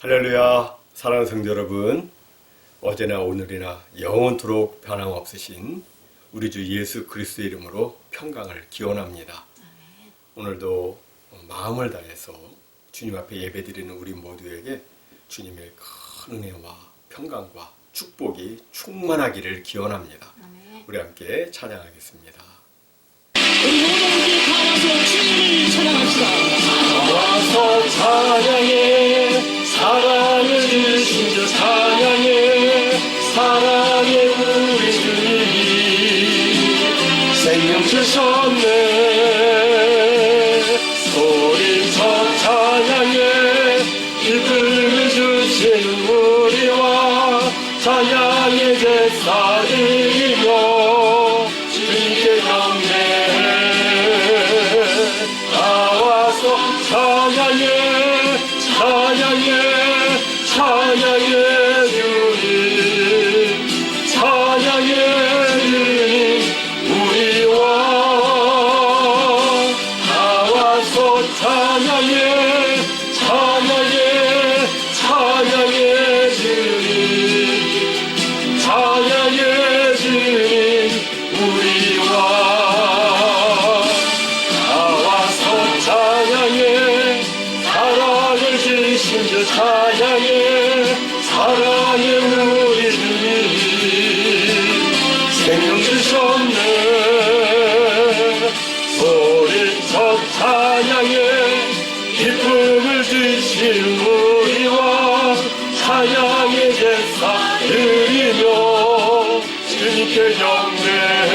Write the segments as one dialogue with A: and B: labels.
A: 할렐루야. 사랑하는 성도 여러분, 어제나 오늘이나 영원토록 변함없으신 우리 주 예수 그리스도의 이름으로 평강을 기원합니다. 오늘도 마음을 다해서 주님 앞에 예배드리는 우리 모두에게 주님의 큰 은혜와 평강과 축복이 충만하기를 기원합니다. 우리 함께 찬양하겠습니다.
B: 우리 모두 함께 다 와서 주님을 찬양합시다.
C: 와서 찬양해 사랑을 주신 주 찬양해 사랑해 우리 주님 생명 주셨네 소리쳐 찬양해 기쁨을 주시는 우리와 찬양의 제사 드리며 주님께 경배해 나와서 찬양해 찬양해 찬양해 주님 찬양해 주님 우리와 나와서 찬양해 찬양해 찬양해 주님 찬양해 주님 우리와 나와서 찬양해 사랑을 주신 주 찬양해 사랑해 우리 주님 생명 주셨네 소리쳐 찬양해 기쁨을 주신 우리와 찬양의 제사 드리며 주님께 경배해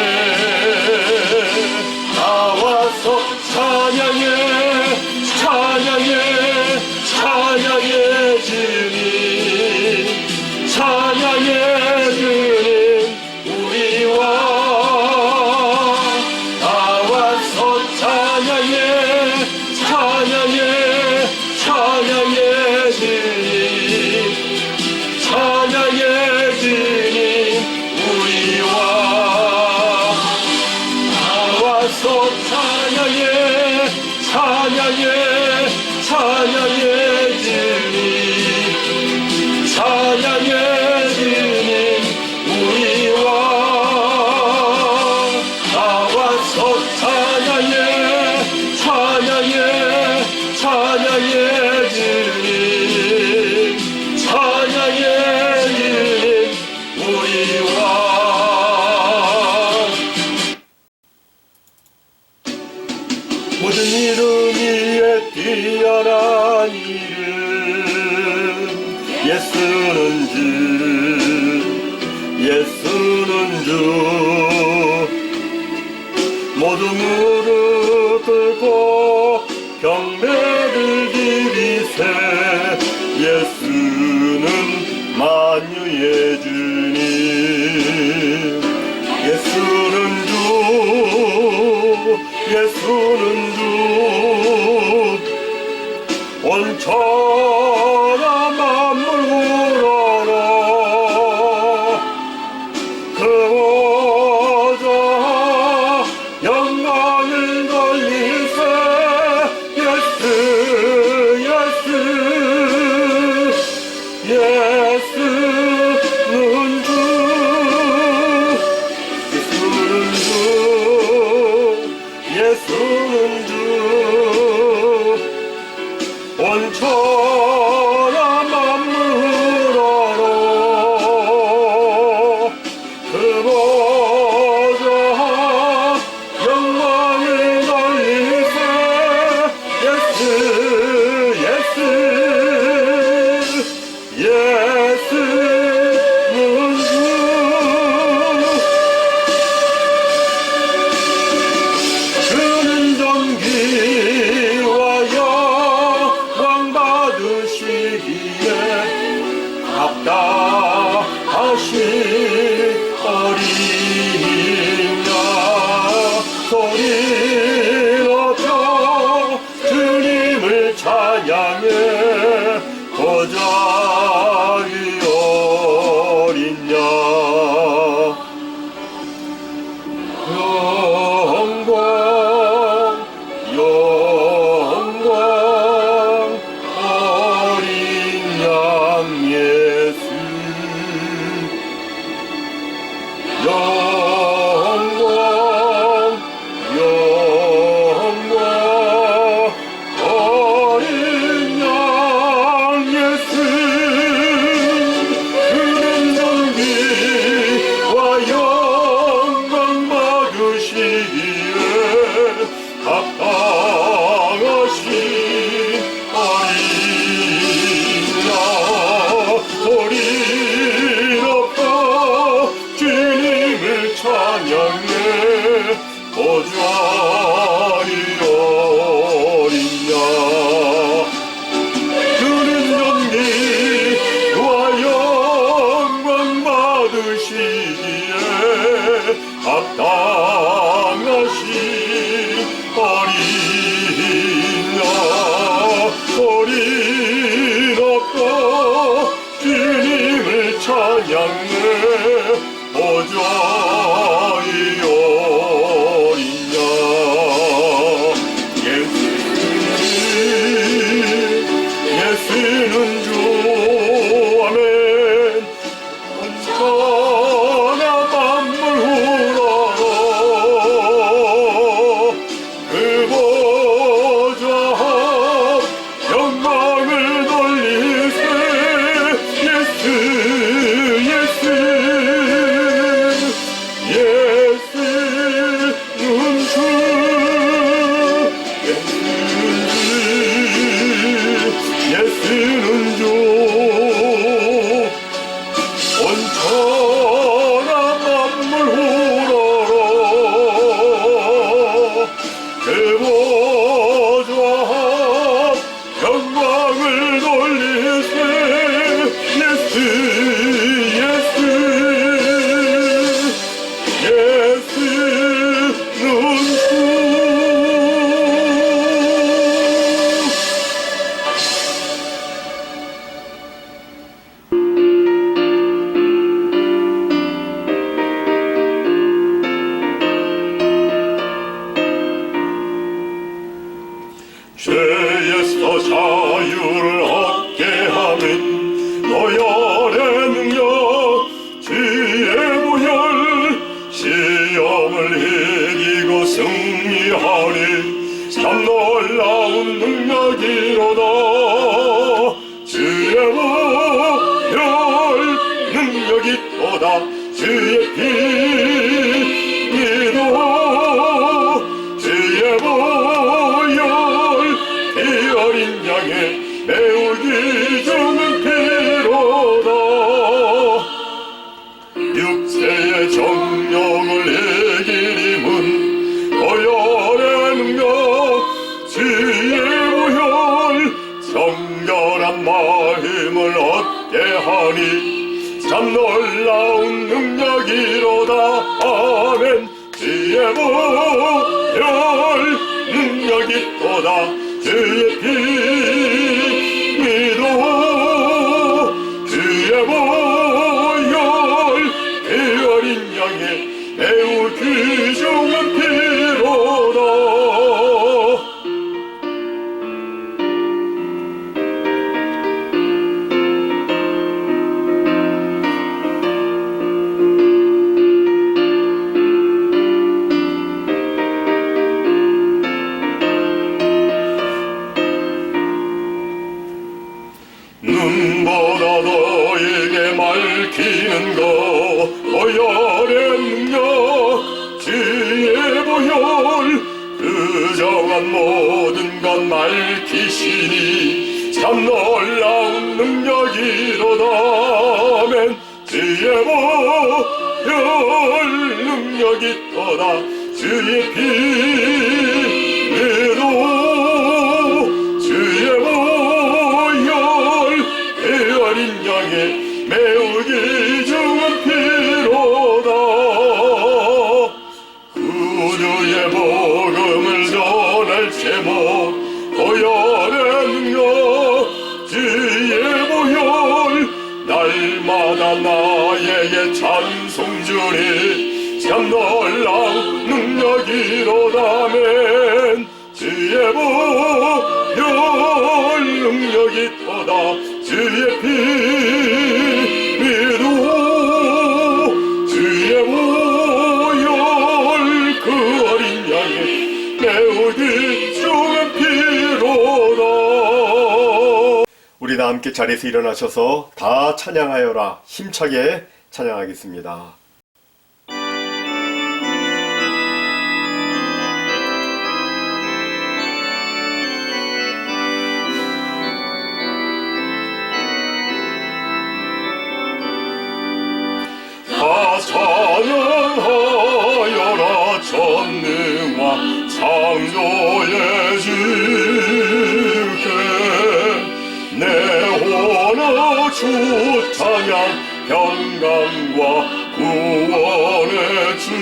C: 나와서 찬양해 찬양해 찬양해 주님 찬양해 주님 우리와 나와서 찬양해 찬양해 찬양해 주님 찬양해 주님 우리와 나와서 찬양해 찬양해 찬양해 주님 찬양해 주님 우리와 나와서 찬양해 찬양해 찬양해 주님 찬양해 주님 우리와 모든 이름 위에 뛰어난 이름 예수는 주 예수는 주 모두 무릎 꿇고 경배를 드리세 예수는 만유의 주님 예수는 주 예수는 주 온천하 만물 우러러 그보자 영광을 돌리세 예수 예수 예수는 주 예수는 주 예수는 주 온천하 만물 우러러 그보자 영광을 돌리세 예수 예수 예수는 주 주는 존귀와 영광 받으시기에 합당하신 어린 양 소리 높여 주님을 찬양해 보자기 어린 양 영광 영광 어린 양 죄에서 자유를 얻게 하는 너열의 능력 주의 보혈 시험을 이기고 승리하리 참 놀라운 능력이로다 주의 보혈 능력이 또다 주의 피로 주의 보혈 피 어린 양의 매우 귀중한 피로다 육체의 정욕을 이기림은 보혈의 능력 주의 보혈 정결한 마음을 얻게 하니 참 놀라운 능력이로다 아멘 주의 보혈 능력이 또다 주의 피로 주의 보혈 피 어린 양의 매우 귀중한 피로다 눈보다 너에게 밝히는 것 보혈의 능력 주의 보혈 그 정한 모든 것 밝히시니 참 놀라운 능력이로다 아멘 주의 보혈 능력이 또다 주의 피로 주의 보혈 피 어린 양의 매우 귀중한 피로다 구주의 복음을 전할 제목 보혈의 능력 주의 보혈 날마다 나에게 찬송 주니 참 놀라운 능력이로다멘 주의 보혈 능력이 또다 주의 피로 주의 보혈 그 어린 양의 매우 귀중한 피로다 우리 다 함께 자리에서 일어나셔서 다 찬양하여라 힘차게 찬양하겠습니다. 다 찬양하여라 전능한 창조의 주께 내 혼아 주 찬양 평강과 구원의 주님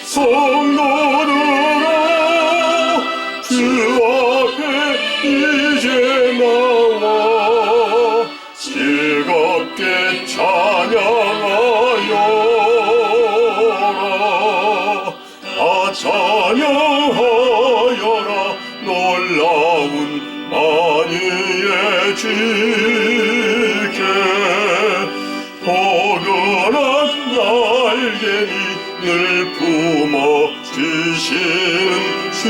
C: 성도들아 주 앞에 이제 나와 즐겁게 찬양하여라 다 찬양하여라 놀라운 만유의 주께 포근한 날개를 품어 주시는 주님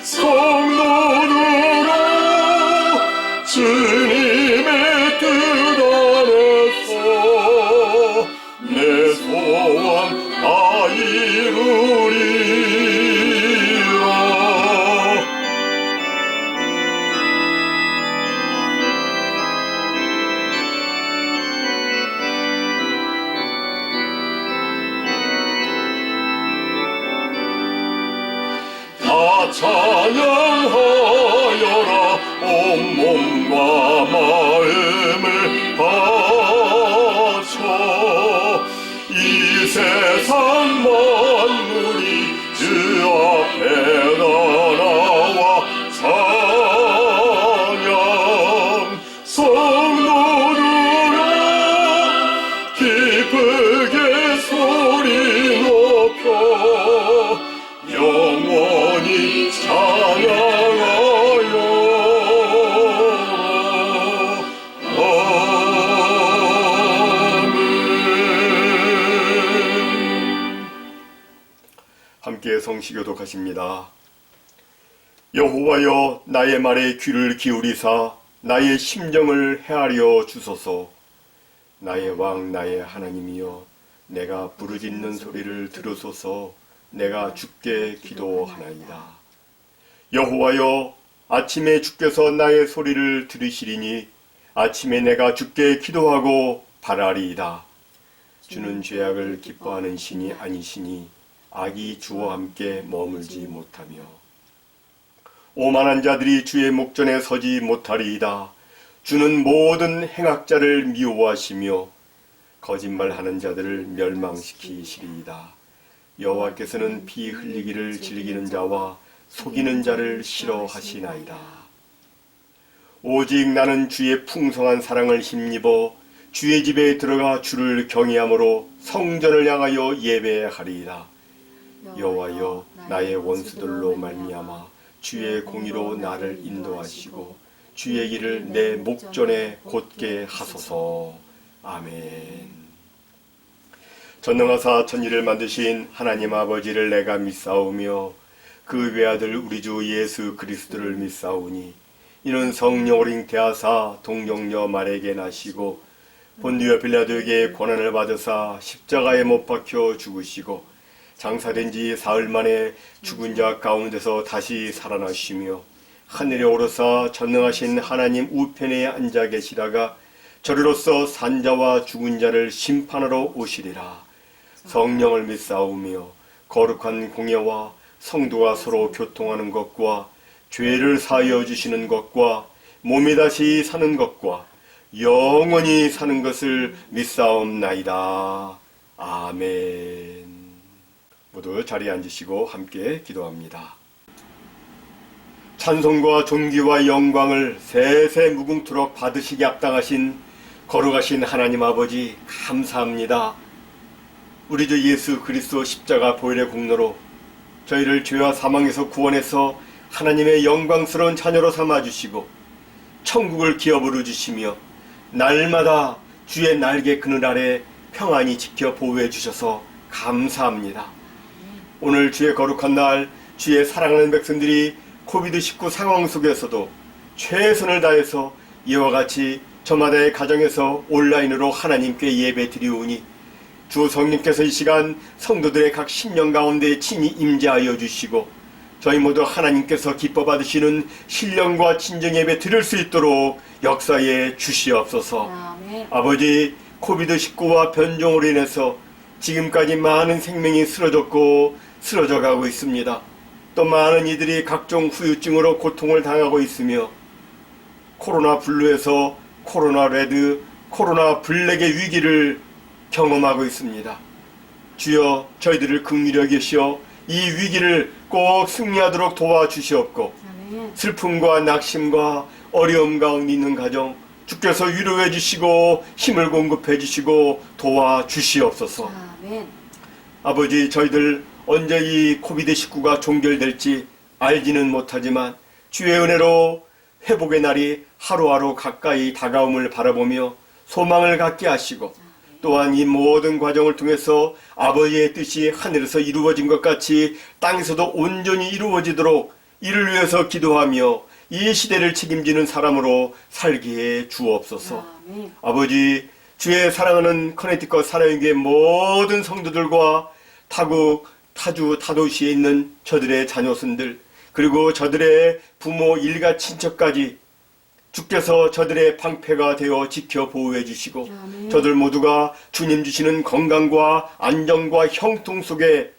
C: 성도들아 주님의 뜻 안에서 내 소원 다 이루리라 다 찬양하여라 온몸과 마음을 바쳐 이 세상 만물이 주 앞에 나라와 찬양 성도들아 기쁘게 소리 높여 함께 성시교독하십니다. 여호와여 나의 말에 귀를 기울이사 나의 심정을 헤아려 주소서. 나의 왕 나의 하나님이여 내가 부르짖는 소리를 들으소서. 내가 주께 기도하나이다. 여호와여 아침에 주께서 나의 소리를 들으시리니 아침에 내가 주께 기도하고 바라리이다. 주는 죄악을 기뻐하는 신이 아니시니 악이 주와 함께 머물지 못하며 오만한 자들이 주의 목전에 서지 못하리이다. 주는 모든 행악자를 미워하시며 거짓말하는 자들을 멸망시키시리이다. 여호와께서는 피 흘리기를 즐기는 자와 속이는 자를 싫어하시나이다. 오직 나는 주의 풍성한 사랑을 힘입어 주의 집에 들어가 주를 경외함으로 성전을 향하여 예배하리이다. 여호와여 나의 원수들로 말미암아 주의 공의로 나를 인도하시고 주의 길을 내 목전에 곧게 하소서. 아멘. 전능하사 천지를 만드신 하나님 아버지를 내가 믿사오며 그 외아들 우리 주 예수 그리스도를 믿사오니 이는 성령으로 잉태하사 동정녀 마리아에게 나시고 본디오 빌라도에게 고난을 받으사 십자가에 못 박혀 죽으시고 장사된 지 사흘 만에 죽은 자 가운데서 다시 살아나시며 하늘에 오르사 전능하신 하나님 우편에 앉아 계시다가 저리로서 산자와 죽은 자를 심판하러 오시리라. 성령을 믿사오며 거룩한 공예와 성도가 서로 교통하는 것과 죄를 사하여 주시는 것과 몸이 다시 사는 것과 영원히 사는 것을 믿사옵나이다. 아멘. 모두 자리에 앉으시고 함께 기도합니다. 찬송과 존귀와 영광을 세세 무궁토록 받으시기 합당하신 거룩하신 하나님 아버지 감사합니다. 우리 주 예수 그리스도 십자가 보혈의 공로로 저희를 죄와 사망에서 구원해서 하나님의 영광스러운 자녀로 삼아주시고 천국을 기업으로 주시며 날마다 주의 날개 그늘 아래 평안히 지켜 보호해 주셔서 감사합니다. 오늘 주의 거룩한 날 주의 사랑하는 백성들이 코비드19 상황 속에서도 최선을 다해서 이와 같이 저마다의 가정에서 온라인으로 하나님께 예배 드리오니 주 성령께서 이 시간 성도들의 각 심령 가운데 친히 임재하여 주시고 저희 모두 하나님께서 기뻐 받으시는 신령과 진정 예배 드릴 수 있도록 역사에 주시옵소서.
D: 아멘.
C: 아버지 코비드19와 변종으로 인해서 지금까지 많은 생명이 쓰러졌고 쓰러져가고 있습니다. 또 많은 이들이 각종 후유증으로 고통을 당하고 있으며 코로나 블루에서 코로나 레드, 코로나 블랙의 위기를 경험하고 있습니다. 주여 저희들을 긍휼히 여기시어 이 위기를 꼭 승리하도록 도와주시옵고
D: 아멘.
C: 슬픔과 낙심과 어려움 가운데 있는 가정 주께서 위로해 주시고 힘을 공급해 주시고 도와주시옵소서.
D: 아멘.
C: 아버지 저희들 언제 이 코비드19가 종결될지 알지는 못하지만 주의 은혜로 회복의 날이 하루하루 가까이 다가옴을 바라보며 소망을 갖게 하시고 또한 이 모든 과정을 통해서 아버지의 뜻이 하늘에서 이루어진 것 같이 땅에서도 온전히 이루어지도록 이를 위해서 기도하며 이 시대를 책임지는 사람으로 살게 해 주옵소서.
D: 아멘.
C: 아버지 주의 사랑하는 커네티컷 사랑교회 모든 성도들과 타국, 타주, 타도시에 있는 저들의 자녀손들 그리고 저들의 부모, 일가, 친척까지 주께서 저들의 방패가 되어 지켜 보호해 주시고
D: 아멘.
C: 저들 모두가 주님 주시는 건강과 안정과 형통 속에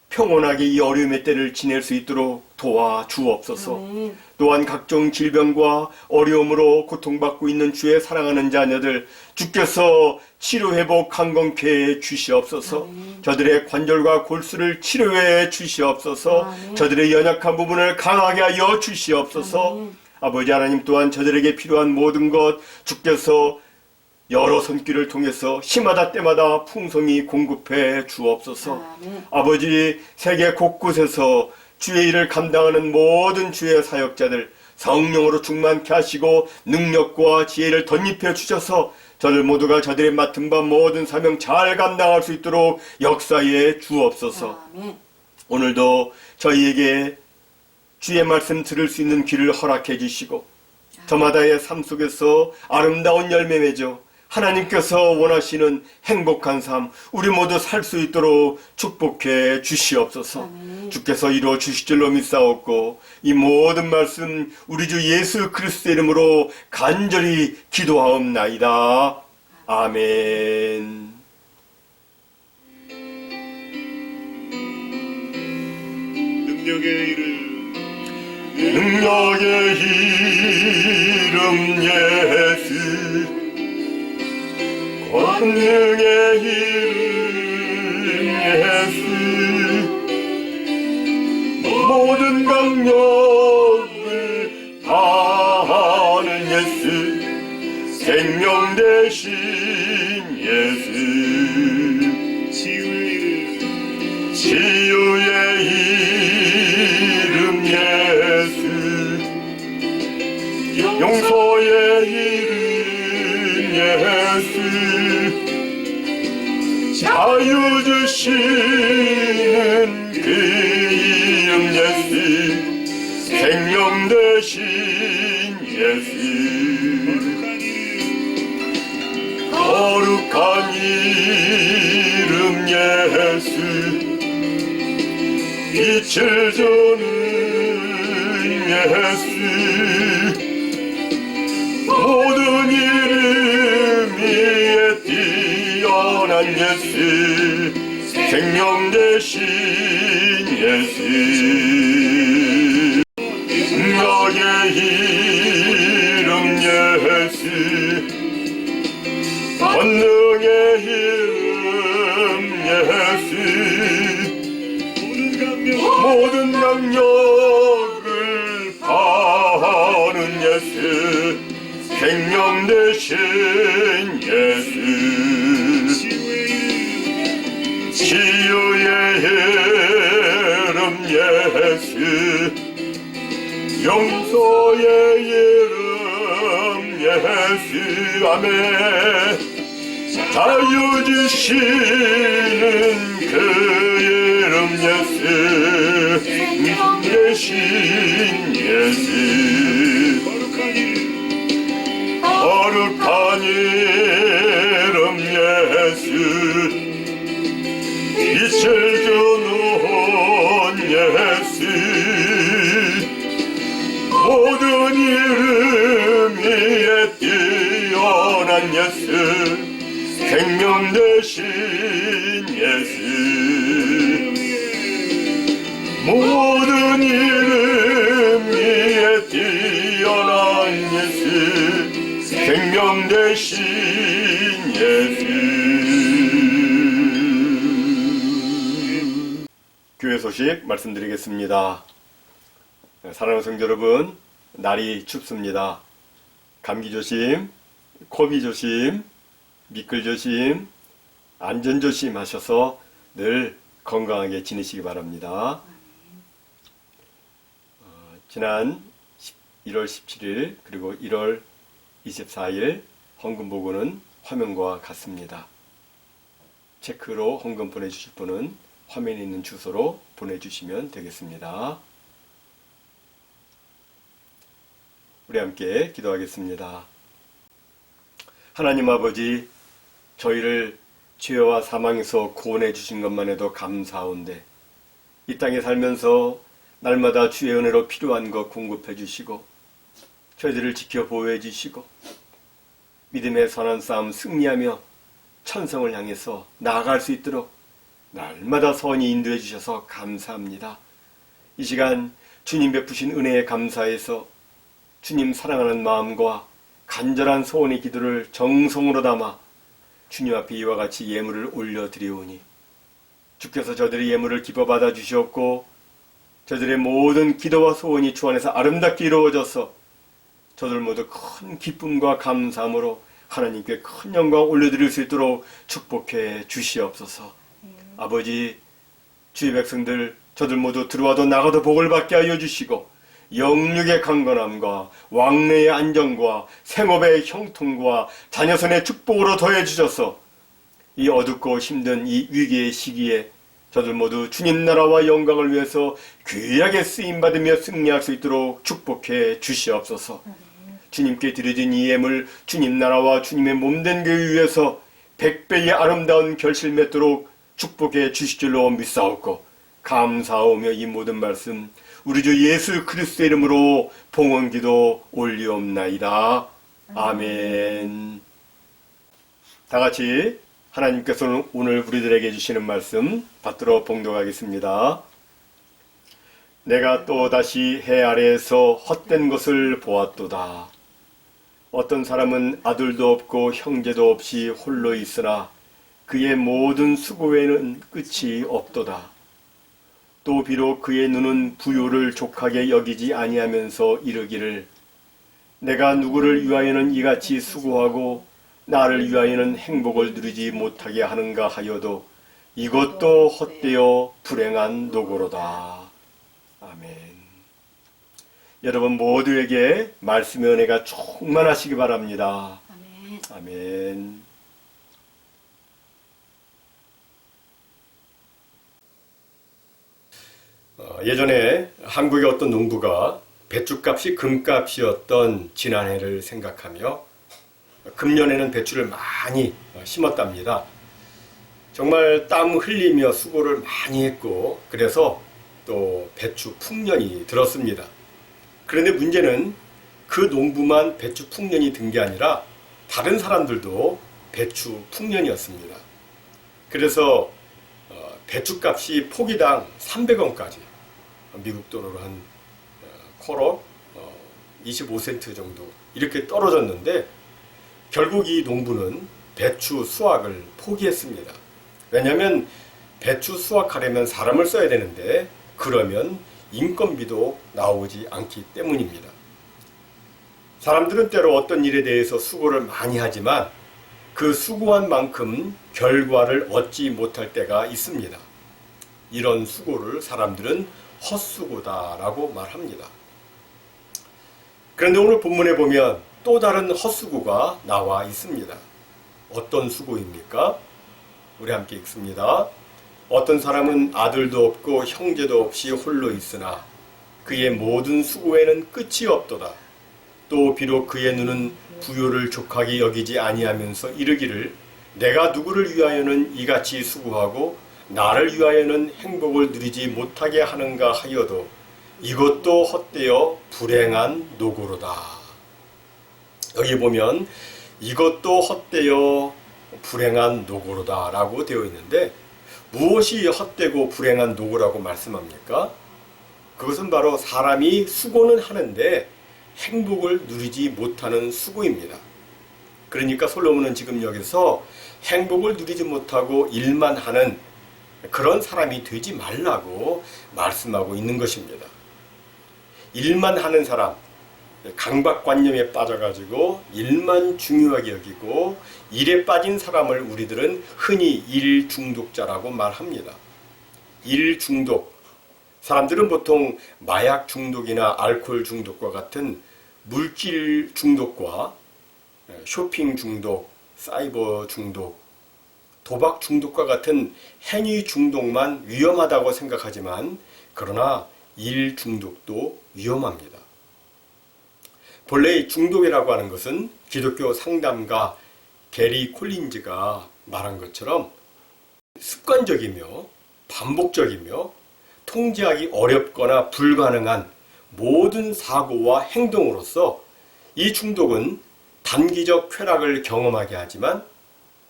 C: 평온하게 이 어려움의 때를 지낼 수 있도록 도와주옵소서.
D: 아멘.
C: 또한 각종 질병과 어려움으로 고통받고 있는 주의 사랑하는 자녀들 주께서 치료회복 강건케 해 주시옵소서.
D: 아멘.
C: 저들의 관절과 골수를 치료해 주시옵소서.
D: 아멘.
C: 저들의 연약한 부분을 강하게 하여 주시옵소서.
D: 아멘.
C: 아버지 하나님 또한 저들에게 필요한 모든 것 주께서 여러 손길을 통해서 시마다 때마다 풍성히 공급해 주옵소서.
D: 아멘.
C: 아버지 세계 곳곳에서 주의 일을 감당하는 모든 주의 사역자들 성령으로 충만케 하시고 능력과 지혜를 덧입혀 주셔서 저들 모두가 저들의 맡은 바 모든 사명 잘 감당할 수 있도록 역사에 주옵소서.
D: 아멘.
C: 오늘도 저희에게 주의 말씀 들을 수 있는 귀를 허락해 주시고 저마다의 삶 속에서 아름다운 열매 맺어 하나님께서 원하시는 행복한 삶 우리 모두 살 수 있도록 축복해 주시옵소서. 주께서 이루어 주실 줄로 믿사옵고 이 모든 말씀 우리 주 예수 그리스도의 이름으로 간절히 기도하옵나이다. 아멘.
D: 능력의 이름
C: 능력의 이름 예수 권능의 이름 예수 모든 강력을 다하는 예수 생명 대신 예수
D: 치유의 이름
C: 치유의 이름 예수 용서의 이름 예수 자유 주시는 그 이름 예수 생명 대신 예수 거룩한 이름 예수 빛을 주는 예수 모든 이름 위에 뛰어난 예수 생명 대신 예수 능력의 이름 예수 권능의 이름 예수 모든 강력을 파하는 예수 생명 대신 예수 치유의 이름 예수 용서의 이름 예수 아멘 자유 주시는 그 이름 예수 대신 예수 거룩한 이름 예수 빛을 주는 예수 모든 이름 위에 뛰어난 예수 생명 대신 예수 모든 이름 위에 뛰어난 예수 생명 대신 예수 교회 소식 말씀드리겠습니다. 사랑하는 성도 여러분, 날이 춥습니다. 감기 조심, 코비 조심, 미끌 조심, 안전 조심하셔서 늘 건강하게 지내시기 바랍니다. 지난 1월 17일 그리고 1월 24일 헌금 보고는 화면과 같습니다. 체크로 헌금 보내주실 분은 화면에 있는 주소로 보내주시면 되겠습니다. 우리 함께 기도하겠습니다. 하나님 아버지, 저희를 죄와 사망에서 구원해 주신 것만 해도 감사한데 이 땅에 살면서 날마다 주의 은혜로 필요한 것 공급해 주시고 저희들을 지켜 보호해 주시고 믿음의 선한 싸움 승리하며 천성을 향해서 나아갈 수 있도록 날마다 선히 인도해 주셔서 감사합니다. 이 시간 주님 베푸신 은혜에 감사해서 주님 사랑하는 마음과 간절한 소원의 기도를 정성으로 담아 주님 앞에 이와 같이 예물을 올려드리오니 주께서 저들의 예물을 기뻐 받아 주시옵고 저들의 모든 기도와 소원이 주 안에서 아름답게 이루어져서 저들 모두 큰 기쁨과 감사함으로 하나님께 큰 영광 올려드릴 수 있도록 축복해 주시옵소서. 아버지, 주의 백성들 저들 모두 들어와도 나가도 복을 받게 하여 주시고 영육의 강건함과 왕래의 안정과 생업의 형통과 자녀선의 축복으로 더해 주셔서 이 어둡고 힘든 이 위기의 시기에 저들 모두 주님 나라와 영광을 위해서 귀하게 쓰임받으며 승리할 수 있도록 축복해 주시옵소서. 주님께 드려진 이 예물 주님 나라와 주님의 몸된 교회 위해서 100배의 아름다운 결실 맺도록 축복해 주실 줄로 믿사옵고 감사하오며 이 모든 말씀 우리 주 예수 그리스도의 이름으로 봉헌기도 올리옵나이다. 아멘. 다 같이 하나님께서는 오늘 우리들에게 주시는 말씀 받들어 봉독하겠습니다. 내가 또 다시 해 아래에서 헛된 것을 보았도다. 어떤 사람은 아들도 없고 형제도 없이 홀로 있으나 그의 모든 수고에는 끝이 없도다. 또 비록 그의 눈은 부요를 족하게 여기지 아니하면서 이르기를 내가 누구를 위하여는 이같이 수고하고 나를 위하여는 행복을 누리지 못하게 하는가 하여도 이것도 헛되어 불행한 노고로다. 아멘. 여러분 모두에게 말씀의 은혜가 충만하시기 바랍니다.
E: 아멘.
C: 아멘.
A: 예전에 한국의 어떤 농부가 배추값이 금값이었던 지난해를 생각하며 금년에는 배추를 많이 심었답니다. 정말 땀 흘리며 수고를 많이 했고 그래서 또 배추 풍년이 들었습니다. 그런데 문제는 그 농부만 배추 풍년이 든 게 아니라 다른 사람들도 배추 풍년이었습니다. 그래서 배추값이 포기당 300원까지 미국 돈으로 한 콜업 25센트 정도 이렇게 떨어졌는데 결국 이 농부는 배추 수확을 포기했습니다. 왜냐하면 배추 수확하려면 사람을 써야 되는데 그러면 인건비도 나오지 않기 때문입니다. 사람들은 때로 어떤 일에 대해서 수고를 많이 하지만 그 수고한 만큼 결과를 얻지 못할 때가 있습니다. 이런 수고를 사람들은 헛수고다라고 말합니다. 그런데 오늘 본문에 보면 또 다른 헛수고가 나와 있습니다. 어떤 수고입니까? 우리 함께 읽습니다. 어떤 사람은 아들도 없고 형제도 없이 홀로 있으나 그의 모든 수고에는 끝이 없도다. 또 비록 그의 눈은 부요를 족하게 여기지 아니하면서 이르기를 내가 누구를 위하여는 이같이 수고하고 나를 위하여는 행복을 누리지 못하게 하는가 하여도 이것도 헛되어 불행한 노고로다. 여기 보면 이것도 헛되어 불행한 노고로다 라고 되어 있는데 무엇이 헛되고 불행한 노고라고 말씀합니까? 그것은 바로 사람이 수고는 하는데 행복을 누리지 못하는 수고입니다. 그러니까 솔로몬은 지금 여기서 행복을 누리지 못하고 일만 하는 그런 사람이 되지 말라고 말씀하고 있는 것입니다. 일만 하는 사람, 강박관념에 빠져가지고 일만 중요하게 여기고 일에 빠진 사람을 우리들은 흔히 일 중독자라고 말합니다. 일 중독, 사람들은 보통 마약 중독이나 알코올 중독과 같은 물질 중독과 쇼핑 중독, 사이버 중독, 도박 중독과 같은 행위 중독만 위험하다고 생각하지만 그러나 일 중독도 위험합니다. 본래 중독이라고 하는 것은 기독교 상담가 게리 콜린즈가 말한 것처럼 습관적이며 반복적이며 통제하기 어렵거나 불가능한 모든 사고와 행동으로서 이 중독은 단기적 쾌락을 경험하게 하지만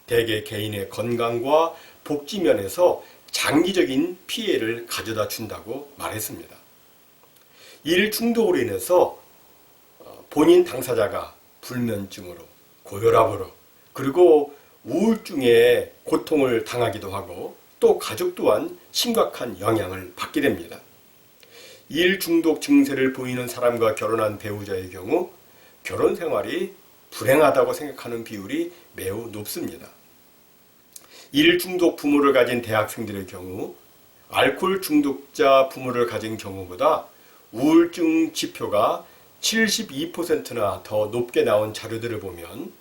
A: 대개 개인의 건강과 복지 면에서 장기적인 피해를 가져다 준다고 말했습니다. 일 중독으로 인해서 본인 당사자가 불면증으로, 고혈압으로, 그리고 우울증에 고통을 당하기도 하고 또 가족 또한 심각한 영향을 받게 됩니다. 일 중독 증세를 보이는 사람과 결혼한 배우자의 경우 결혼 생활이 불행하다고 생각하는 비율이 매우 높습니다. 일 중독 부모를 가진 대학생들의 경우 알코올 중독자 부모를 가진 경우보다 우울증 지표가 72%나 더 높게 나온 자료들을 보면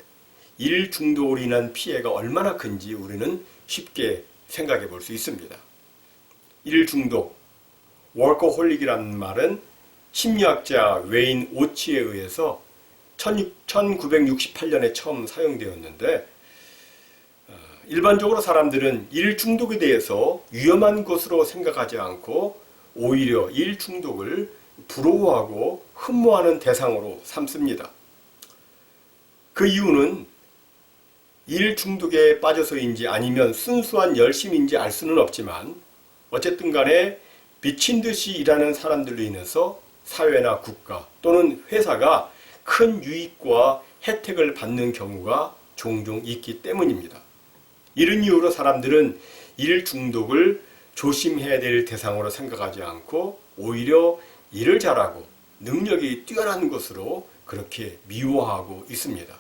A: 일 중독으로 인한 피해가 얼마나 큰지 우리는 쉽게 생각해 볼 수 있습니다. 일 중독, 워커홀릭이라는 말은 심리학자 웨인 오치에 의해서 1968년에 처음 사용되었는데, 일반적으로 사람들은 일 중독에 대해서 위험한 것으로 생각하지 않고 오히려 일 중독을 부러워하고 흠모하는 대상으로 삼습니다. 그 이유는 일 중독에 빠져서인지 아니면 순수한 열심인지 알 수는 없지만, 어쨌든 간에 미친 듯이 일하는 사람들로 인해서 사회나 국가 또는 회사가 큰 유익과 혜택을 받는 경우가 종종 있기 때문입니다. 이런 이유로 사람들은 일 중독을 조심해야 될 대상으로 생각하지 않고 오히려 일을 잘하고 능력이 뛰어난 것으로 그렇게 미워하고 있습니다.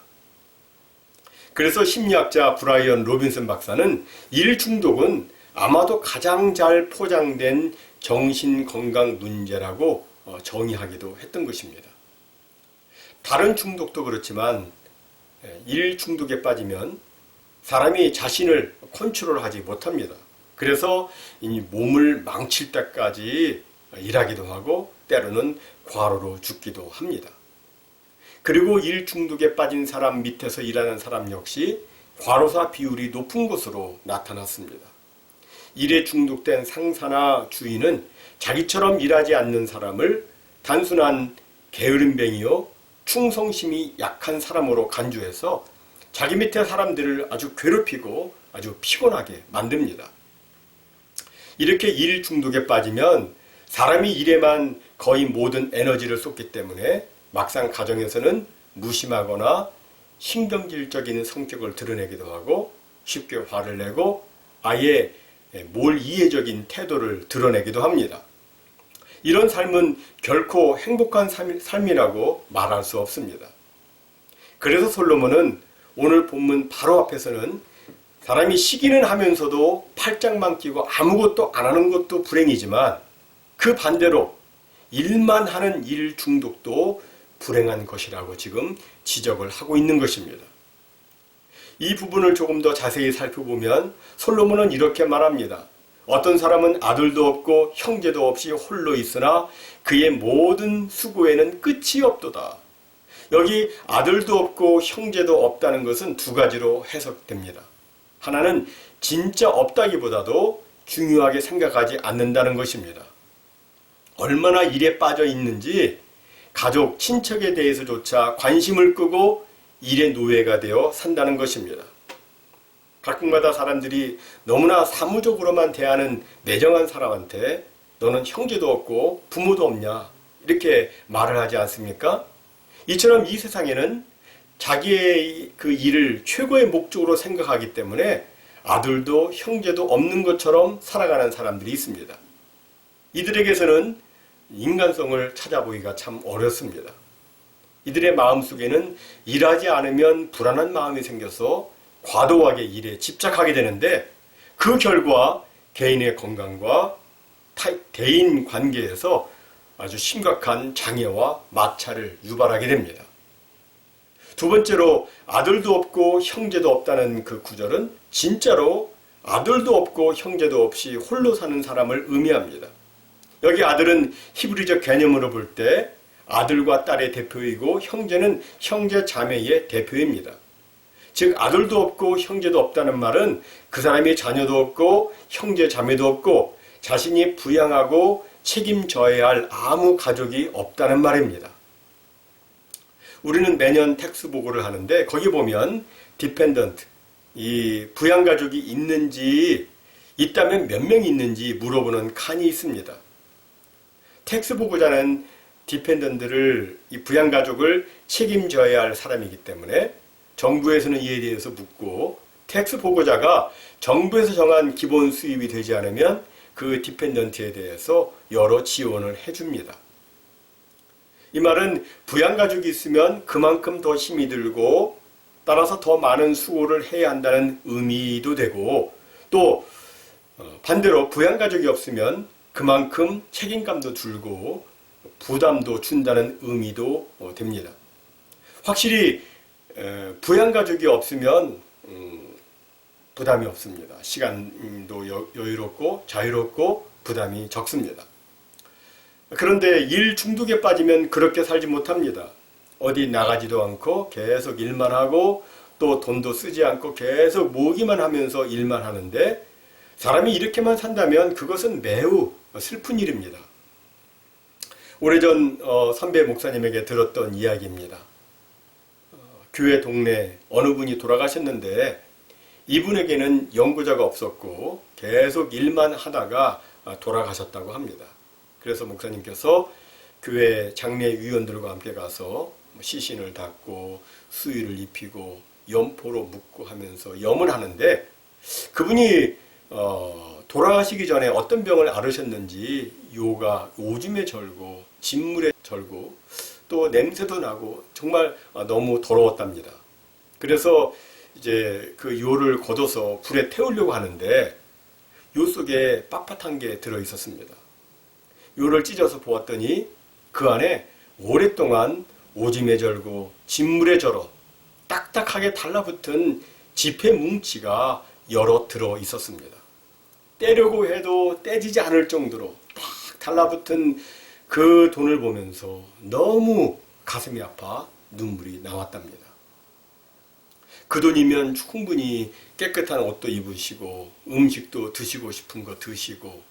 A: 그래서 심리학자 브라이언 로빈슨 박사는 일 중독은 아마도 가장 잘 포장된 정신건강 문제라고 정의하기도 했던 것입니다. 다른 중독도 그렇지만 일 중독에 빠지면 사람이 자신을 컨트롤하지 못합니다. 그래서 이 몸을 망칠 때까지 일하기도 하고 때로는 과로로 죽기도 합니다. 그리고 일 중독에 빠진 사람 밑에서 일하는 사람 역시 과로사 비율이 높은 것으로 나타났습니다. 일에 중독된 상사나 주인은 자기처럼 일하지 않는 사람을 단순한 게으름뱅이요 충성심이 약한 사람으로 간주해서 자기 밑에 사람들을 아주 괴롭히고 아주 피곤하게 만듭니다. 이렇게 일 중독에 빠지면 사람이 일에만 거의 모든 에너지를 쏟기 때문에 막상 가정에서는 무심하거나 신경질적인 성격을 드러내기도 하고 쉽게 화를 내고 아예 몰이해적인 태도를 드러내기도 합니다. 이런 삶은 결코 행복한 삶이라고 말할 수 없습니다. 그래서 솔로몬은 오늘 본문 바로 앞에서는 사람이 시기는 하면서도 팔짱만 끼고 아무것도 안 하는 것도 불행이지만 그 반대로 일만 하는 일 중독도 불행한 것이라고 지금 지적을 하고 있는 것입니다. 이 부분을 조금 더 자세히 살펴보면 솔로몬은 이렇게 말합니다. 어떤 사람은 아들도 없고 형제도 없이 홀로 있으나 그의 모든 수고에는 끝이 없도다. 여기 아들도 없고 형제도 없다는 것은 두 가지로 해석됩니다. 하나는 진짜 없다기보다도 중요하게 생각하지 않는다는 것입니다. 얼마나 일에 빠져 있는지 가족, 친척에 대해서조차 관심을 끄고 일의 노예가 되어 산다는 것입니다. 가끔가다 사람들이 너무나 사무적으로만 대하는 매정한 사람한테 너는 형제도 없고 부모도 없냐 이렇게 말을 하지 않습니까? 이처럼 이 세상에는 자기의 그 일을 최고의 목적으로 생각하기 때문에 아들도 형제도 없는 것처럼 살아가는 사람들이 있습니다. 이들에게서는 인간성을 찾아보기가 참 어렵습니다. 이들의 마음속에는 일하지 않으면 불안한 마음이 생겨서 과도하게 일에 집착하게 되는데 그 결과 개인의 건강과 대인 관계에서 아주 심각한 장애와 마찰을 유발하게 됩니다. 두 번째로 아들도 없고 형제도 없다는 그 구절은 진짜로 아들도 없고 형제도 없이 홀로 사는 사람을 의미합니다. 여기 아들은 히브리적 개념으로 볼 때 아들과 딸의 대표이고 형제는 형제 자매의 대표입니다. 즉 아들도 없고 형제도 없다는 말은 그 사람이 자녀도 없고 형제 자매도 없고 자신이 부양하고 책임져야 할 아무 가족이 없다는 말입니다. 우리는 매년 텍스 보고를 하는데 거기 보면 디펜던트, 이 부양가족이 있는지 있다면 몇 명 있는지 물어보는 칸이 있습니다. 텍스 보고자는 디펜던트를 이 부양가족을 책임져야 할 사람이기 때문에 정부에서는 이에 대해서 묻고 텍스 보고자가 정부에서 정한 기본 수입이 되지 않으면 그 디펜던트에 대해서 여러 지원을 해줍니다. 이 말은 부양가족이 있으면 그만큼 더 힘이 들고 따라서 더 많은 수고를 해야 한다는 의미도 되고 또 반대로 부양가족이 없으면 그만큼 책임감도 줄고 부담도 준다는 의미도 됩니다. 확실히 부양가족이 없으면 부담이 없습니다. 시간도 여유롭고 자유롭고 부담이 적습니다. 그런데 일 중독에 빠지면 그렇게 살지 못합니다. 어디 나가지도 않고 계속 일만 하고 또 돈도 쓰지 않고 계속 모으기만 하면서 일만 하는데 사람이 이렇게만 산다면 그것은 매우 슬픈 일입니다. 오래전 선배 목사님에게 들었던 이야기입니다. 교회 동네 어느 분이 돌아가셨는데 이분에게는 연고자가 없었고 계속 일만 하다가 돌아가셨다고 합니다. 그래서 목사님께서 교회 장례위원들과 함께 가서 시신을 닦고 수의를 입히고 염포로 묻고 하면서 염을 하는데 그분이 돌아가시기 전에 어떤 병을 앓으셨는지 요가 오줌에 절고 진물에 절고 또 냄새도 나고 정말 너무 더러웠답니다. 그래서 이제 그 요를 걷어서 불에 태우려고 하는데 요 속에 빳빳한 게 들어 있었습니다. 요를 찢어서 보았더니 그 안에 오랫동안 오줌에 절고 진물에 절어 딱딱하게 달라붙은 지폐 뭉치가 여러 들어 있었습니다. 떼려고 해도 떼지지 않을 정도로 딱 달라붙은 그 돈을 보면서 너무 가슴이 아파 눈물이 나왔답니다. 그 돈이면 충분히 깨끗한 옷도 입으시고 음식도 드시고 싶은 거 드시고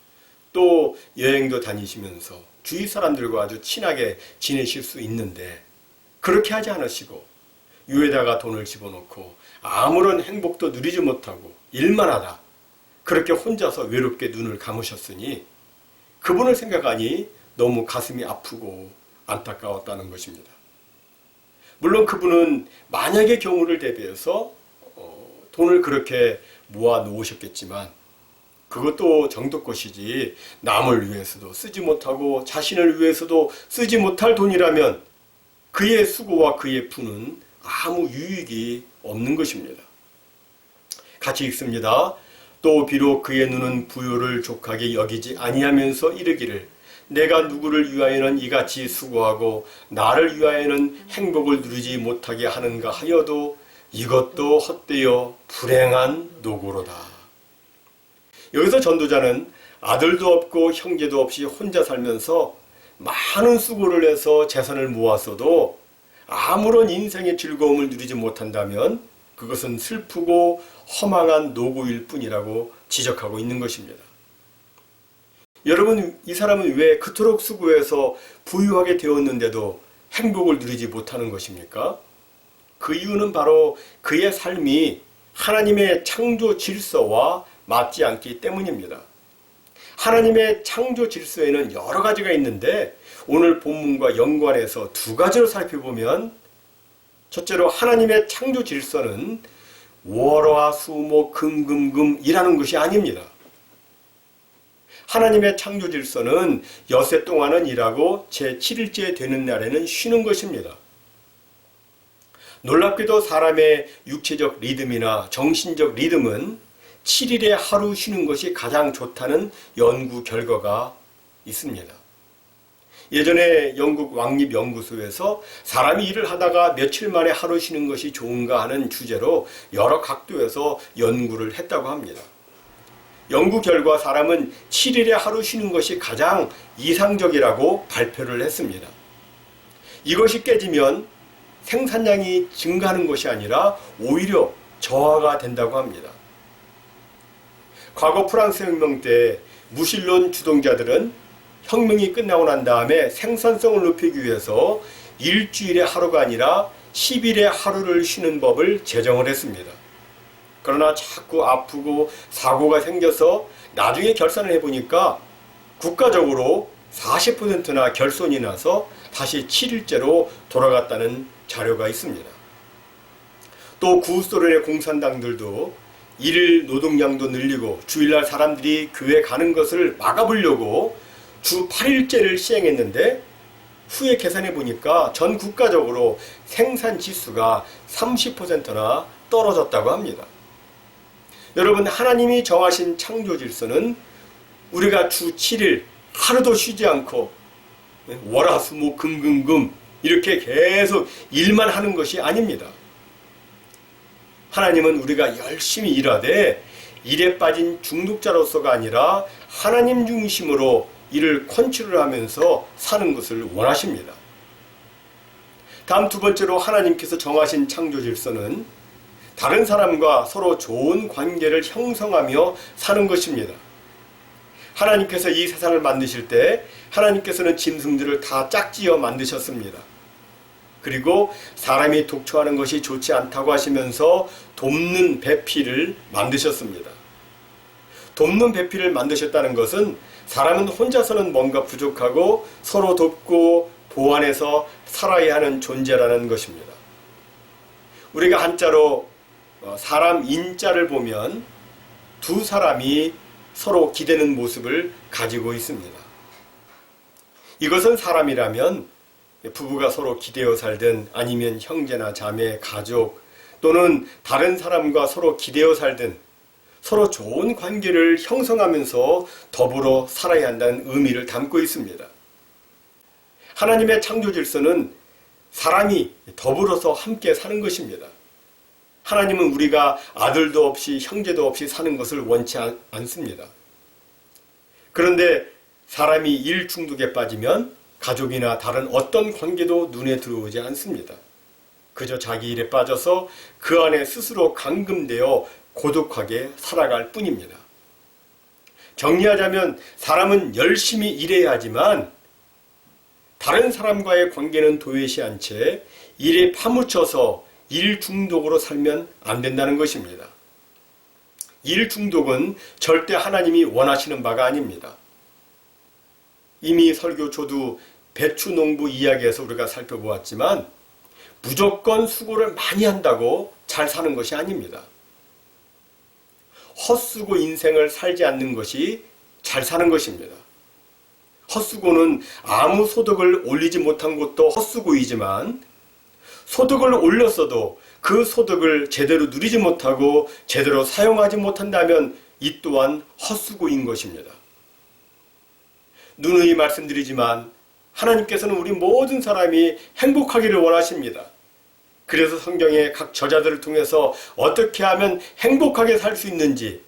A: 또 여행도 다니시면서 주위 사람들과 아주 친하게 지내실 수 있는데 그렇게 하지 않으시고 유에다가 돈을 집어넣고 아무런 행복도 누리지 못하고 일만 하다 그렇게 혼자서 외롭게 눈을 감으셨으니 그분을 생각하니 너무 가슴이 아프고 안타까웠다는 것입니다. 물론 그분은 만약의 경우를 대비해서 돈을 그렇게 모아 놓으셨겠지만 그것도 정도껏이지 남을 위해서도 쓰지 못하고 자신을 위해서도 쓰지 못할 돈이라면 그의 수고와 그의 푸는 아무 유익이 없는 것입니다. 같이 읽습니다. 또 비록 그의 눈은 부요를 족하게 여기지 아니하면서 이르기를 내가 누구를 위하여는 이같이 수고하고 나를 위하여는 행복을 누리지 못하게 하는가 하여도 이것도 헛되어 불행한 노고로다. 여기서 전도자는 아들도 없고 형제도 없이 혼자 살면서 많은 수고를 해서 재산을 모았어도 아무런 인생의 즐거움을 누리지 못한다면 그것은 슬프고 허망한 노고일 뿐이라고 지적하고 있는 것입니다. 여러분, 이 사람은 왜 그토록 수고해서 부유하게 되었는데도 행복을 누리지 못하는 것입니까? 그 이유는 바로 그의 삶이 하나님의 창조 질서와 맞지 않기 때문입니다. 하나님의 창조 질서에는 여러 가지가 있는데 오늘 본문과 연관해서 두 가지로 살펴보면 첫째로 하나님의 창조 질서는 월화수목금금금이라는 것이 아닙니다. 하나님의 창조 질서는 엿새 동안은 일하고 제7일째 되는 날에는 쉬는 것입니다. 놀랍게도 사람의 육체적 리듬이나 정신적 리듬은 7일에 하루 쉬는 것이 가장 좋다는 연구 결과가 있습니다. 예전에 영국 왕립연구소에서 사람이 일을 하다가 며칠 만에 하루 쉬는 것이 좋은가 하는 주제로 여러 각도에서 연구를 했다고 합니다. 연구 결과 사람은 7일에 하루 쉬는 것이 가장 이상적이라고 발표를 했습니다. 이것이 깨지면 생산량이 증가하는 것이 아니라 오히려 저하가 된다고 합니다. 과거 프랑스 혁명 때 무신론 주동자들은 혁명이 끝나고 난 다음에 생산성을 높이기 위해서 일주일에 하루가 아니라 10일에 하루를 쉬는 법을 제정을 했습니다. 그러나 자꾸 아프고 사고가 생겨서 나중에 결산을 해보니까 국가적으로 40%나 결손이 나서 다시 7일째로 돌아갔다는 자료가 있습니다. 또 구소련의 공산당들도 일일 노동량도 늘리고 주일날 사람들이 교회 가는 것을 막아보려고 주 8일째를 시행했는데 후에 계산해 보니까 전 국가적으로 생산 지수가 30%나 떨어졌다고 합니다. 여러분, 하나님이 정하신 창조 질서는 우리가 주 7일 하루도 쉬지 않고 월화수목금금금 이렇게 계속 일만 하는 것이 아닙니다. 하나님은 우리가 열심히 일하되 일에 빠진 중독자로서가 아니라 하나님 중심으로 이를 컨트롤하면서 사는 것을 원하십니다. 다음 두 번째로 하나님께서 정하신 창조 질서는 다른 사람과 서로 좋은 관계를 형성하며 사는 것입니다. 하나님께서 이 세상을 만드실 때 하나님께서는 짐승들을 다 짝지어 만드셨습니다. 그리고 사람이 독초하는 것이 좋지 않다고 하시면서 돕는 배필을 만드셨습니다. 돕는 배필을 만드셨다는 것은 사람은 혼자서는 뭔가 부족하고 서로 돕고 보완해서 살아야 하는 존재라는 것입니다. 우리가 한자로 사람 인자를 보면 두 사람이 서로 기대는 모습을 가지고 있습니다. 이것은 사람이라면 부부가 서로 기대어 살든 아니면 형제나 자매, 가족 또는 다른 사람과 서로 기대어 살든 서로 좋은 관계를 형성하면서 더불어 살아야 한다는 의미를 담고 있습니다. 하나님의 창조 질서는 사람이 더불어서 함께 사는 것입니다. 하나님은 우리가 아들도 없이 형제도 없이 사는 것을 원치 않습니다. 그런데 사람이 일 중독에 빠지면 가족이나 다른 어떤 관계도 눈에 들어오지 않습니다. 그저 자기 일에 빠져서 그 안에 스스로 감금되어 고독하게 살아갈 뿐입니다. 정리하자면 사람은 열심히 일해야 하지만 다른 사람과의 관계는 도외시한 채 일에 파묻혀서 일 중독으로 살면 안 된다는 것입니다. 일 중독은 절대 하나님이 원하시는 바가 아닙니다. 이미 설교 초두 배추 농부 이야기에서 우리가 살펴보았지만 무조건 수고를 많이 한다고 잘 사는 것이 아닙니다. 헛수고 인생을 살지 않는 것이 잘 사는 것입니다. 헛수고는 아무 소득을 올리지 못한 것도 헛수고이지만 소득을 올렸어도 그 소득을 제대로 누리지 못하고 제대로 사용하지 못한다면 이 또한 헛수고인 것입니다. 누누이 말씀드리지만 하나님께서는 우리 모든 사람이 행복하기를 원하십니다. 그래서 성경의 각 저자들을 통해서 어떻게 하면 행복하게 살 수 있는지,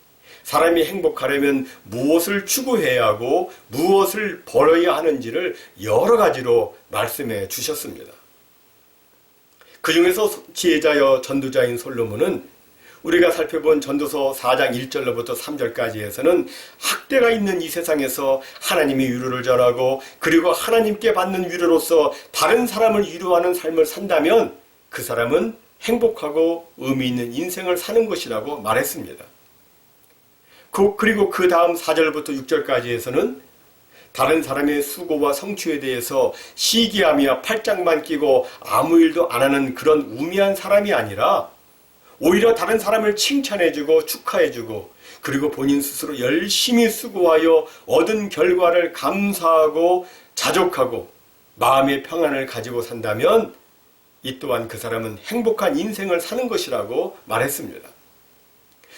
A: 사람이 행복하려면 무엇을 추구해야 하고 무엇을 벌어야 하는지를 여러 가지로 말씀해 주셨습니다. 그 중에서 지혜자여 전도자인 솔로몬은 우리가 살펴본 전도서 4장 1절로부터 3절까지에서는 학대가 있는 이 세상에서 하나님의 위로를 전하고 그리고 하나님께 받는 위로로서 다른 사람을 위로하는 삶을 산다면 그 사람은 행복하고 의미 있는 인생을 사는 것이라고 말했습니다. 그리고 그 다음 4절부터 6절까지에서는 다른 사람의 수고와 성취에 대해서 시기하며 팔짱만 끼고 아무 일도 안 하는 그런 우매한 사람이 아니라 오히려 다른 사람을 칭찬해주고 축하해주고 그리고 본인 스스로 열심히 수고하여 얻은 결과를 감사하고 자족하고 마음의 평안을 가지고 산다면 이 또한 그 사람은 행복한 인생을 사는 것이라고 말했습니다.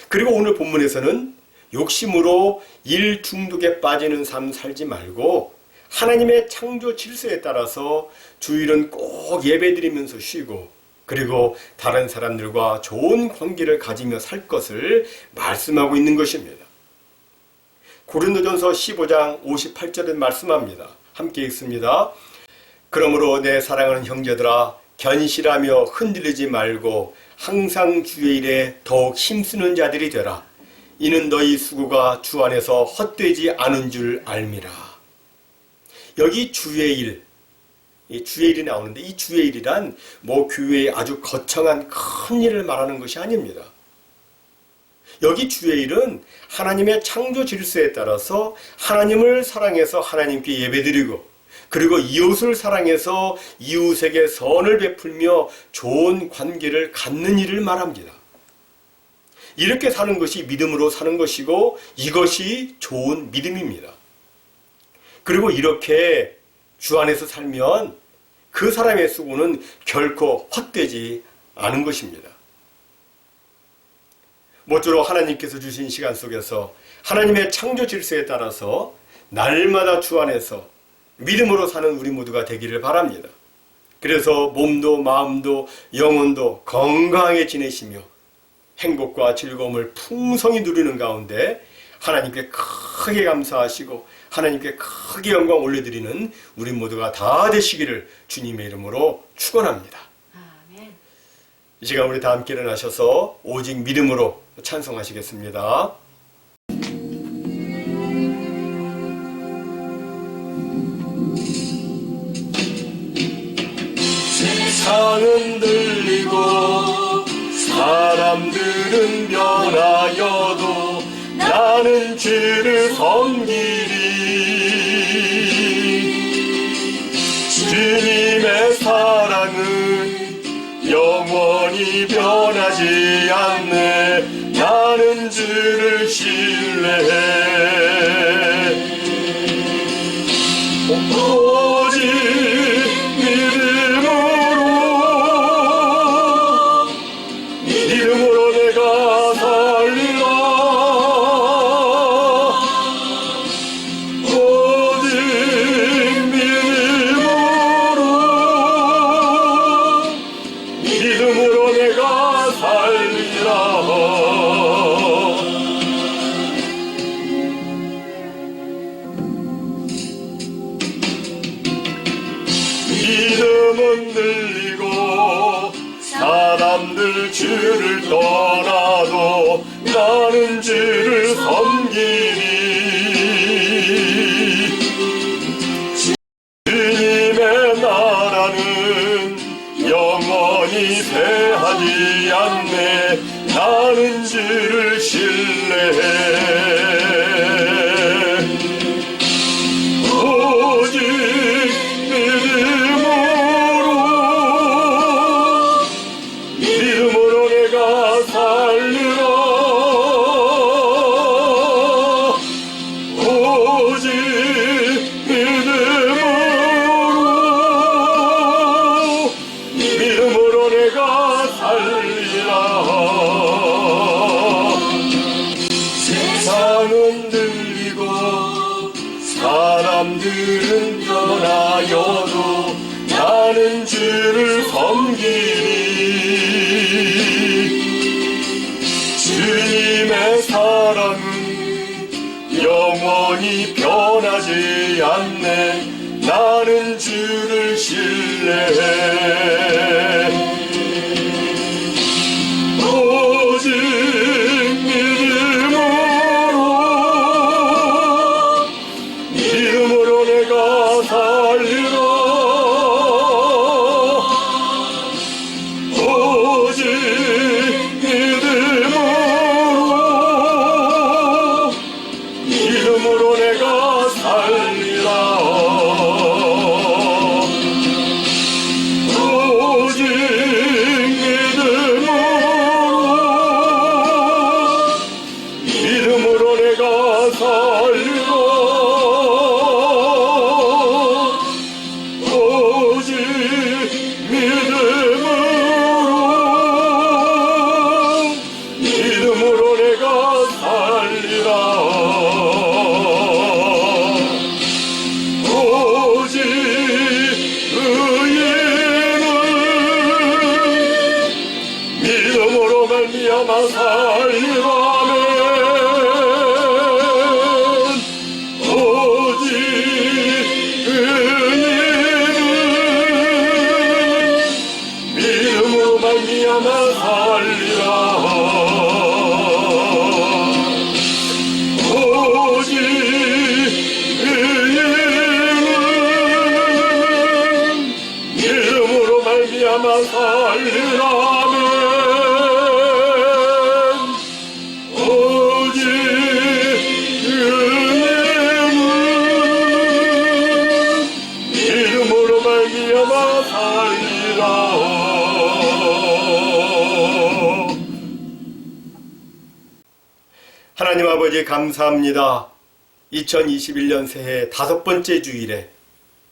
A: 그리고 오늘 본문에서는 욕심으로 일 중독에 빠지는 삶 살지 말고 하나님의 창조 질서에 따라서 주일은 꼭 예배드리면서 쉬고 그리고 다른 사람들과 좋은 관계를 가지며 살 것을 말씀하고 있는 것입니다. 고린도전서 15장 58절은 말씀합니다. 함께 읽습니다. 그러므로 내 사랑하는 형제들아 견실하며 흔들리지 말고 항상 주의 일에 더욱 힘쓰는 자들이 되라. 이는 너희 수고가 주 안에서 헛되지 않은 줄 알미라. 여기 주의 일, 이 주의 일이 나오는데 이 주의 일이란 뭐 교회의 아주 거창한 큰 일을 말하는 것이 아닙니다. 여기 주의 일은 하나님의 창조 질서에 따라서 하나님을 사랑해서 하나님께 예배드리고 그리고 이웃을 사랑해서 이웃에게 선을 베풀며 좋은 관계를 갖는 일을 말합니다. 이렇게 사는 것이 믿음으로 사는 것이고 이것이 좋은 믿음입니다. 그리고 이렇게 주 안에서 살면 그 사람의 수고는 결코 헛되지 않은 것입니다. 모쪼록 하나님께서 주신 시간 속에서 하나님의 창조 질서에 따라서 날마다 주 안에서 믿음으로 사는 우리 모두가 되기를 바랍니다. 그래서 몸도 마음도 영혼도 건강하게 지내시며 행복과 즐거움을 풍성히 누리는 가운데 하나님께 크게 감사하시고 하나님께 크게 영광 올려드리는 우리 모두가 다 되시기를 주님의 이름으로 축원합니다.
E: 아멘.
A: 이 시간 우리 다 함께 일어나셔서 오직 믿음으로 찬송하시겠습니다.
C: 세상은 들리고 사람들은 변하여도 나는 주를 섬기리. 주님의 사랑은 영원히 변하지 않네. 나는 주를 신뢰해. 오직 믿음으로 내가 살리라. 오직 믿음으로 내가 살리라. 믿음은 들리고 사람들 주를 떠나도 나는 주를 섬기리. 주님의 나라는 영원히 패하지 않네. 나는 주를 신뢰해. 오직 믿음으로 내가 살리라. 오직 믿음으로 내가 살리라. 세상은 들리고 사람들은 변하여도 나는 주를 섬기리. 주님의 사랑은 영원히 변하지 않네. 나는 주를 신뢰해. 오직 믿음으로 내가 살리라. 오직 믿음으로 내가 살리라. 오직 믿음으로 내가 살리라. 오직 믿음으로 내가 살리라. 오직 의인은 믿음으로 말미암아 살리라면. 오직 의인은 믿음으로 말미암아 살리라. 오직 의인은 믿음으로 말미암아 살리라면. 오직 의인은 믿음으로 말미암아 살리라.
A: 하나님 아버지 감사합니다. 2021년 새해 5번째 주일에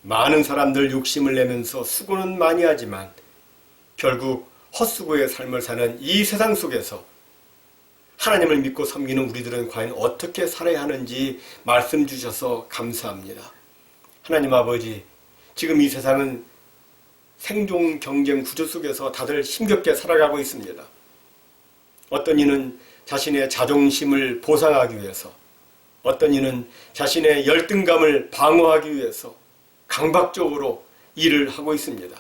A: 많은 사람들 욕심을 내면서 수고는 많이 하지만 결국 헛수고의 삶을 사는 이 세상 속에서 하나님을 믿고 섬기는 우리들은 과연 어떻게 살아야 하는지 말씀 주셔서 감사합니다. 하나님 아버지, 지금 이 세상은 생존 경쟁 구조 속에서 다들 힘겹게 살아가고 있습니다. 어떤 이는 자신의 자존심을 보상하기 위해서 어떤 이는 자신의 열등감을 방어하기 위해서 강박적으로 일을 하고 있습니다.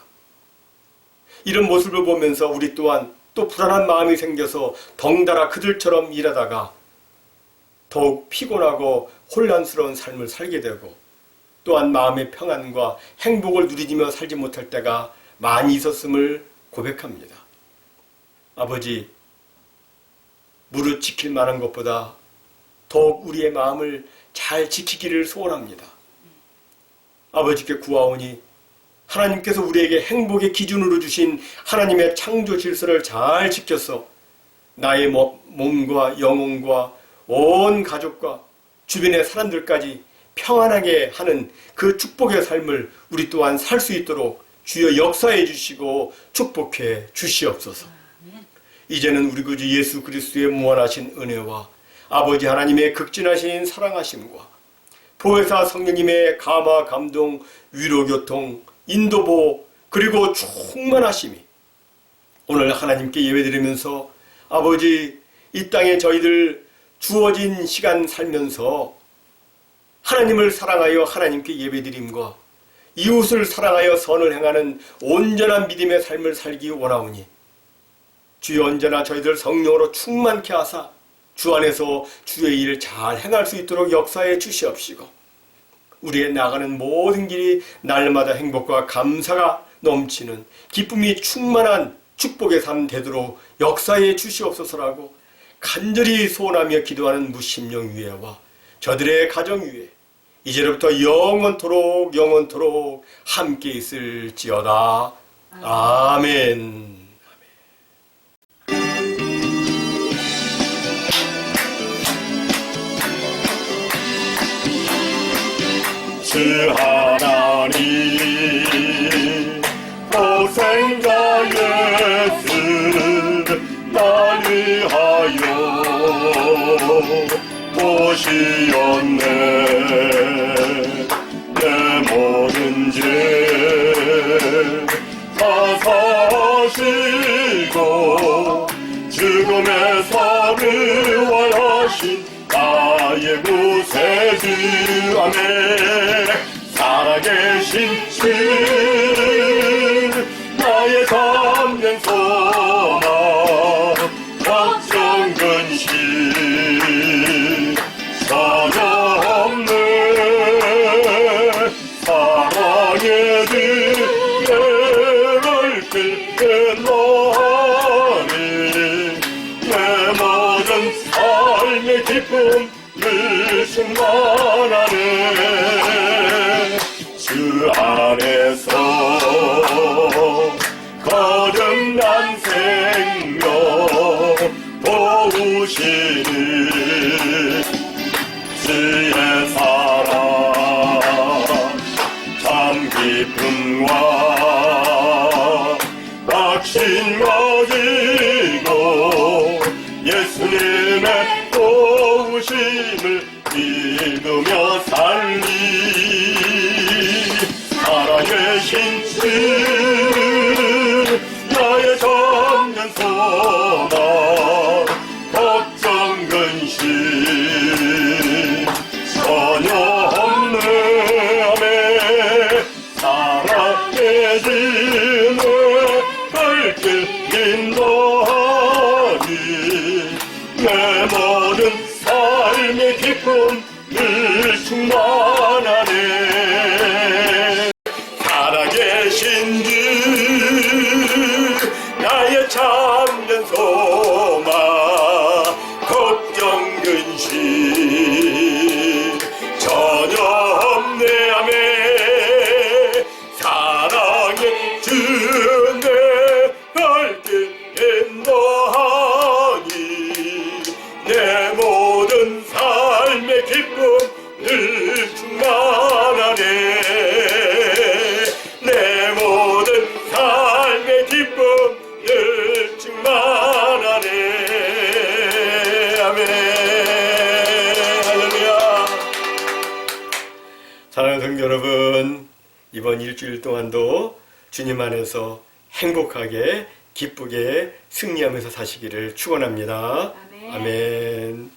A: 이런 모습을 보면서 우리 또한 또 불안한 마음이 생겨서 덩달아 그들처럼 일하다가 더욱 피곤하고 혼란스러운 삶을 살게 되고 또한 마음의 평안과 행복을 누리며 살지 못할 때가 많이 있었음을 고백합니다. 아버지, 무릇 지킬 만한 것보다 더욱 우리의 마음을 잘 지키기를 소원합니다. 아버지께 구하오니 하나님께서 우리에게 행복의 기준으로 주신 하나님의 창조 질서를 잘 지켜서 나의 몸과 영혼과 온 가족과 주변의 사람들까지 평안하게 하는 그 축복의 삶을 우리 또한 살 수 있도록 주여 역사해 주시고 축복해 주시옵소서. 이제는 우리 구주 예수 그리스도의 무한하신 은혜와 아버지 하나님의 극진하신 사랑하심과 보혜사 성령님의 감화 감동 위로 교통 인도보 그리고 충만하심이 오늘 하나님께 예배드리면서 아버지 이 땅에 저희들 주어진 시간 살면서 하나님을 사랑하여 하나님께 예배드림과 이웃을 사랑하여 선을 행하는 온전한 믿음의 삶을 살기 원하오니 주여 언제나 저희들 성령으로 충만케 하사 주 안에서 주의 일을 잘 행할 수 있도록 역사해 주시옵시고 우리의 나가는 모든 길이 날마다 행복과 감사가 넘치는 기쁨이 충만한 축복의 삶 되도록 역사해 주시옵소서라고 간절히 소원하며 기도하는 무심령 위에와 저들의 가정 위에 이제로부터 영원토록 함께 있을지어다. 아멘.
C: 주 하나님 보생자 예수 날 위하여 오시었네. 내 모든 죄 다 사시고 죽음에서 부활하신 나의 구세주 안에 살아계신 주 나의 참된 소망 걱정 근심 전혀 없네. 사랑의 주를 끌어하니 내 모든 삶의 기쁨 충만하네. 주 안에서 거듭난 생명 도우시니 주의 사랑 참 기쁨과 확신 가지고 예수님의 도우심을 믿으며 살리 살아계신 주 나의 참된 소망 걱정 근심 전혀 없네. 아멘. 살아계신 발길 인도하니 내 모든 삶의 기쁨 늘 충만하네. 살아계신 주 나의 참된 소망 걱정 근심 전혀 없네. 아멘. 사랑의 주 내 발길 인도하니 내 모든 삶의 기쁨 늘 충만하네. 내 모든 삶의 기쁨 늘 충만하네. 아멘. 할렐루야.
A: 사랑하는 성도 여러분, 이번 일주일 동안도 주님 안에서 행복하게 기쁘게 승리하면서 사시기를 축원합니다.
E: 아멘.
A: 아멘.